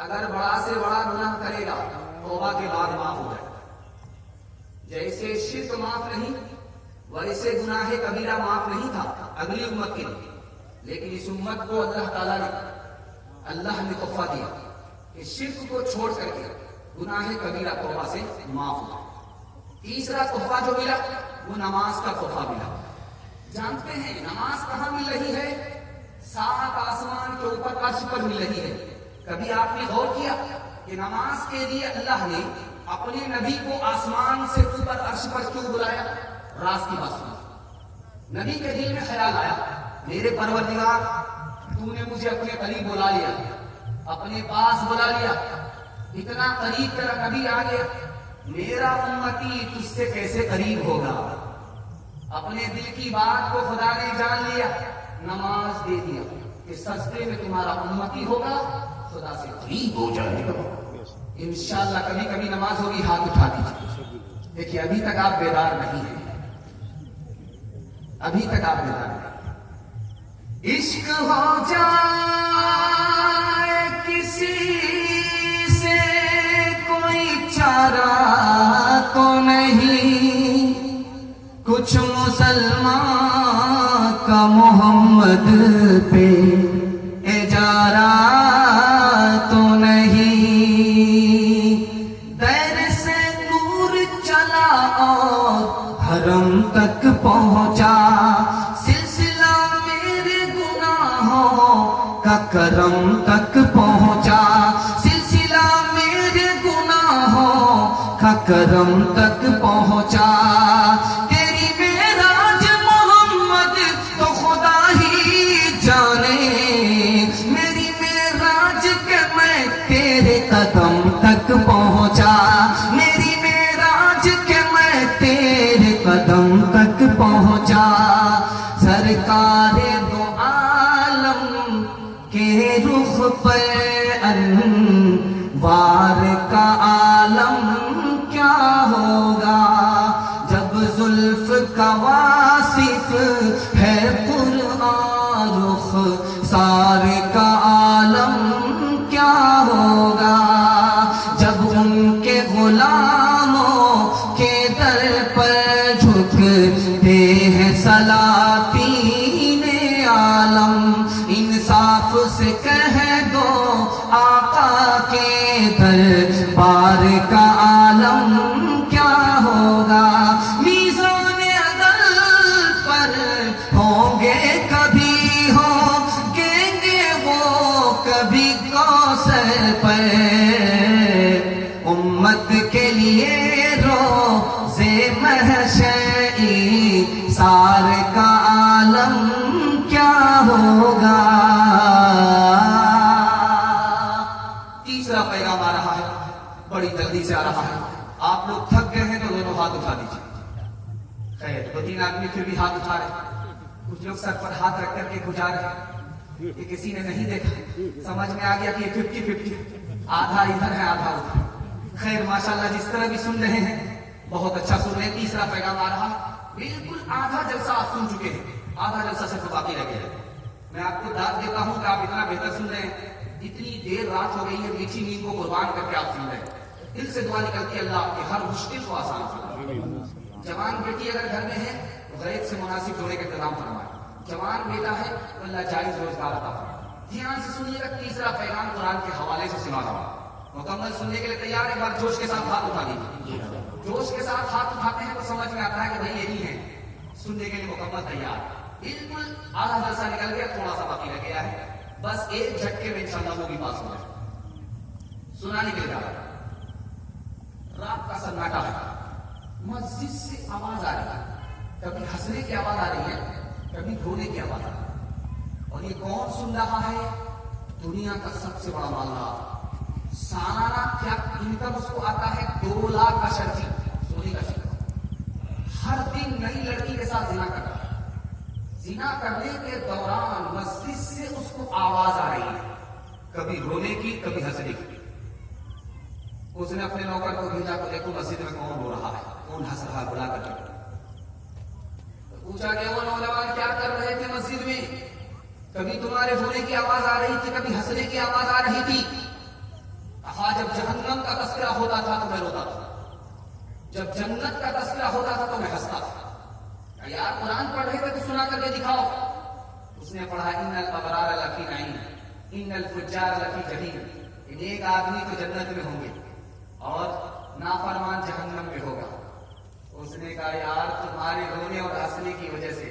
اگر بڑا سے بڑا گناہ کرے گا توبہ کے بعد معاف ہو جائے. جیسے شرک معاف نہیں ویسے گناہ کبیرہ معاف نہیں تھا اگلی امت کے لیے، لیکن اس امت کو اللہ تعالیٰ نے تحفہ دیا کہ شرک کو چھوڑ کر کے گناہ کبیرہ توبہ سے معاف ہوا. تیسرا تحفہ جو ملا وہ نماز کا تحفہ ملا. جانتے ہیں نماز کہاں مل رہی ہے؟ 7 آسمان کے اوپر عرش پر مل رہی ہے. کبھی آپ نے غور کیا کہ نماز کے لیے اللہ نے اپنے نبی کو آسمان سے اوپر عرش پر کیوں بلایا؟ راز کی بات سنی. نبی کے دل میں خیال آیا میرے پروردگار تو نے مجھے اپنے قریب بلا لیا، اپنے پاس بلا لیا، اتنا قریب تیرا نبی آ گیا، میرا امتی تجھ سے کیسے قریب ہوگا؟ اپنے دل کی بات کو خدا نے جان لیا، نماز دے دیا کہ سجدے میں تمہارا امتی ہوگا، خدا سے قریب ہو جائے گا. انشاءاللہ کبھی کبھی نماز ہوگی ہاتھ اٹھا دیجیے. دیکھیے ابھی تک آپ بیدار نہیں ہیں، ابھی تک آپ بیدار نہیں. عشق ہو جائے کسی سے کوئی چارہ تو نہیں، کچھ مسلمان کا محمد پہ اجارہ تو نہیں. دیر سے دور چلا اور حرم تک پہنچا، سلسلہ میرے گناہوں کا کرم تک پہنچا، سلسلہ میرے گناہوں کا کرم تک پہنچا. تیری معراج محمد تو خدا ہی جانے، میری معراج کہ میں تیرے قدم تک پہنچا، میری معراج کہ میں تیرے قدم تک پہنچا. سرکار دو عالم کے رخ پہ انوار کا عالم کیا ہوگا، جب زلف کا واصف ہے قرآن رخ سار کا عالم کیا ہوگا، جب ان کے غلاموں کے در پر جھکتے ہیں سلاطین عالم. انصاف سے کہہ دو آقا کے دربار کا عالم کیا ہوگا. میزان عدل پر ہوں گے کبھی، ہوں گے وہ کبھی کوثر پر، امت کے لیے روزے محشر سار کا عالم کیا ہوگا. تیسرا پیغام آ رہا ہے، بڑی جلدی سے آ رہا ہے. آپ لوگ تھک گئے ہیں تو دونوں ہاتھ اٹھا دیجیے. خیر 2-3 آدمی پھر بھی ہاتھ اٹھا رہے، کچھ لوگ سر پر ہاتھ رکھ کر کے گزار رہے ہیں. یہ کسی نے نہیں دیکھا، سمجھ میں آ گیا کہ یہ 50-50، آدھا ادھر ہے آدھا ادھر. خیر ماشاءاللہ جس طرح بھی سن رہے ہیں بہت اچھا سن رہے ہیں. تیسرا پیغام آ رہا ہے. بالکل آدھا جلسہ آپ سن چکے ہیں، آدھا جلسہ صرف باقی رہ گیا ہے. میں آپ کو داد دیتا ہوں کہ آپ اتنا بہتر سن رہے ہیں. اتنی دیر رات ہو گئی ہے، میٹھی نیند کو قربان کر کے آپ سن رہے ہیں. دل سے دعا نکلتی ہے اللہ آپ کے ہر مشکل کو آسان فرمائے. جوان بیٹی اگر گھر میں ہے تو غریب سے مناسب جوڑے کا انتظام فرمائے. جوان بیٹا ہے تو اللہ جائز روزگار عطا فرمائے. دھیان سے سنیے گا. تیسرا پیغام قرآن کے حوالے سے سنا رہا ہوں. مکمل سننے کے لیے تیار ہے؟ ایک بار جوش کے ساتھ ہاتھ اٹھا دیجیے. جوش کے ساتھ ہاتھ اٹھاتے ہیں تو سمجھ میں آتا ہے کہ بھائی یہی ہے. سننے کے لیے مکمل تیار. بالکل آدھا جلسہ نکل گیا، تھوڑا سا باقی رہ گیا ہے. بس ایک جھٹکے میں انشاءاللہ وہ بھی پاس ہو جائے. سنانے کے لیے رات کا سناٹا ہے، مسجد سے آواز آ رہی ہے. کبھی ہنسنے کی آواز آ رہی ہے، کبھی رونے کی آواز آ رہی ہے. اور یہ کون سن رہا ہے؟ دنیا کا سب سے بڑا مالدار. سالانہ کیا انکم اس کو آتا ہے 2 لاکھ کا شرطی سونے کا شرطی. ہر دن نئی لڑکی کے ساتھ زنا کرتا ہے. زنا کرنے کے دوران مسجد سے اس کو آواز آ رہی ہے، کبھی رونے کی کبھی ہنسنے کی. اس نے اپنے نوکر کو بھیجا تو دیکھو مسجد میں کون رو رہا ہے، کون ہنس رہا ہے، بلا کر کے پوچھا گیا وہ نوجوان کیا کر رہے تھے مسجد میں؟ کبھی تمہارے رونے کی آواز آ رہی تھی، کبھی ہنسنے کی آواز آ رہی تھی. تذکرہ ہوتا تھا تو میں روتا تھا، جب جنت کا تذکرہ ہوتا تھا تو میں ہنستا تھا۔ یار قرآن پڑھ رہے تھے تو سنا کر کے دکھاؤ۔ اس نے پڑھا ان الابرار لفی نعیم ان الفجار لفی جحیم، ایک آدمی تو جنت میں ہوں گے اور نافرمان جہنم میں ہوگا۔ اس نے کہا یار تمہارے رونے اور ہنسنے کی وجہ سے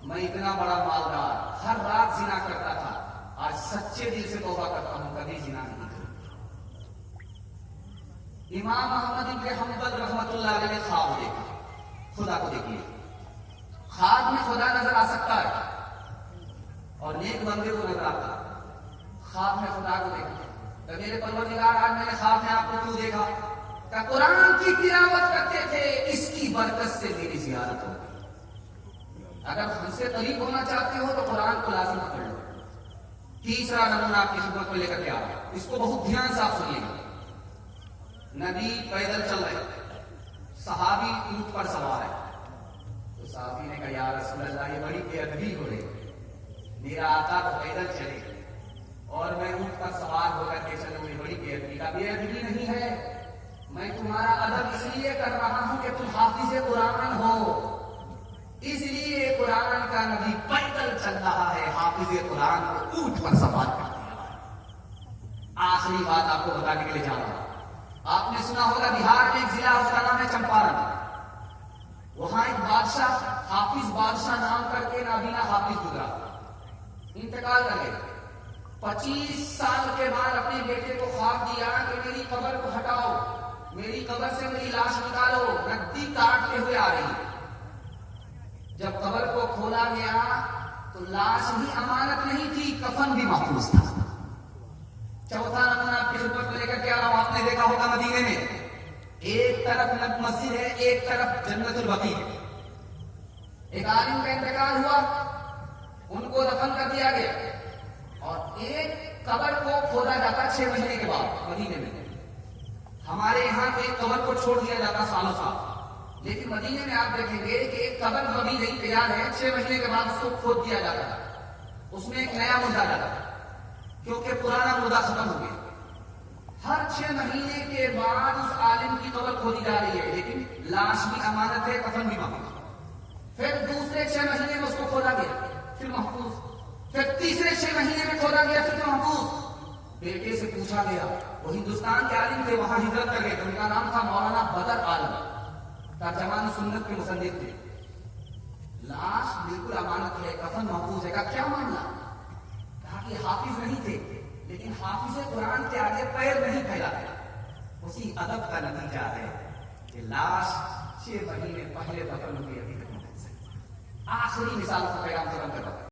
میں اتنا بڑا مالدار ہر رات زنا کرتا تھا، آج سچے دل سے توبہ کرتا ہوں کبھی زنا نہیں کروں۔ امام احمد بن حنبل رحمۃ اللہ علیہ نے خواب دیکھا، خدا کو دیکھیے، خواب میں خدا نظر آ سکتا ہے اور نیک بندے کو نظر آتا ہے۔ خواب میں خدا کو دیکھا تو میرے پروردگار آج میں نے خواب میں آپ کو کیوں دیکھا؟ کہ قرآن کی تلاوت کرتے تھے، اس کی برکت سے میری زیارت ہو گئی۔ اگر ہم سے قریب ہونا چاہتے ہو تو قرآن کو لازم پکڑ لو۔ تیسرا نمونہ آپ کی خدمت میں لے کر کے آ رہا ہوں، اس کو بہت دھیان سے آپ سنیے گا۔ نبی پیدل چل رہے، صحابی اونٹ پر سوار ہے، تو صحابی نے کہا یا رسول اللہ یہ بڑی بے ادبی ہو رہی ہے، میرا آقا تو پیدل چلے اور میں اونٹ پر سوار ہو کر کے چلوں، یہ بڑی بے ادبی کا۔ بے ادبی نہیں ہے، میں تمہارا ادب اس لیے کر رہا ہوں کہ تم حافظ قرآن ہو، اس لیے قرآن کا نبی پیدل چل رہا ہے، حافظ قرآن کو اونٹ پر سوار کر دیا ہے۔ آخری بات آپ کو بتانے کے لیے جا رہا ہوں، آپ نے سنا ہوگا بہار میں ایک ضلع اس کا نام ہے چمپارن، وہاں ایک بادشاہ حافظ بادشاہ نام کر کے نابینا حافظ گزرا، انتقال کر گئے۔ 25 سال کے بعد اپنے بیٹے کو خواب دیا کہ میری قبر کو ہٹاؤ، میری قبر سے میری لاش نکالو، ندی کاٹتے ہوئے آ رہی۔ جب قبر کو کھولا گیا تو لاش بھی امانت نہیں تھی، کفن بھی محفوظ تھا۔ چوتھا نمونہ آپ کی خدمت میں لے کر کے آ رہا ہوں، آپ نے دیکھا ہوگا مدینے میں ایک طرف مسجد ہے، ایک طرف جنت البقیع ہے۔ ایک عالم کا انتقال ہوا، ان کو دفن کر دیا گیا اور ایک قبر کو کھودا جاتا 6 مہینے کے بعد مدینے میں۔ ہمارے یہاں ایک قبر کو چھوڑ دیا جاتا سالوں سال، لیکن مدینے میں آپ دیکھیں گے کہ ایک قبر ابھی نہیں تیار ہے، 6 مہینے کے بعد اس کو کھود دیا جاتا ہے، اس میں ایک نیا مردہ ڈالا کیونکہ پرانا مردہ ختم ہو گیا۔ ہر 6 مہینے کے بعد اس عالم کی قبر کھودی جا رہی ہے، لیکن لاش بھی امانت ہے، کفن بھی محفوظ۔ پھر دوسرے 6 مہینے میں اس کو کھودا گیا، پھر محفوظ۔ پھر تیسرے 6 مہینے میں کھودا گیا، پھر محفوظ۔ بیٹے سے پوچھا گیا، وہ ہندوستان کے عالم تھے، وہاں ہجرت کر گئے، ان کا نام تھا مولانا بدر عالم، ترجمان سنت کے مصنف تھے۔ لاش بالکل امانت ہے، کفن محفوظ ہے، کیا معاملہ؟ کہا کہ حافظ نہیں تھے، لیکن حافظ قرآن کے آگے پیر نہیں پھیلاتے۔ اسی ادب کا نتیجہ ہے کہ لاش 6 مہینے پہلے دفن ہوئی، ابھی تک نہیں۔ آخری مثال کا پیغام ختم کرتا ہوں۔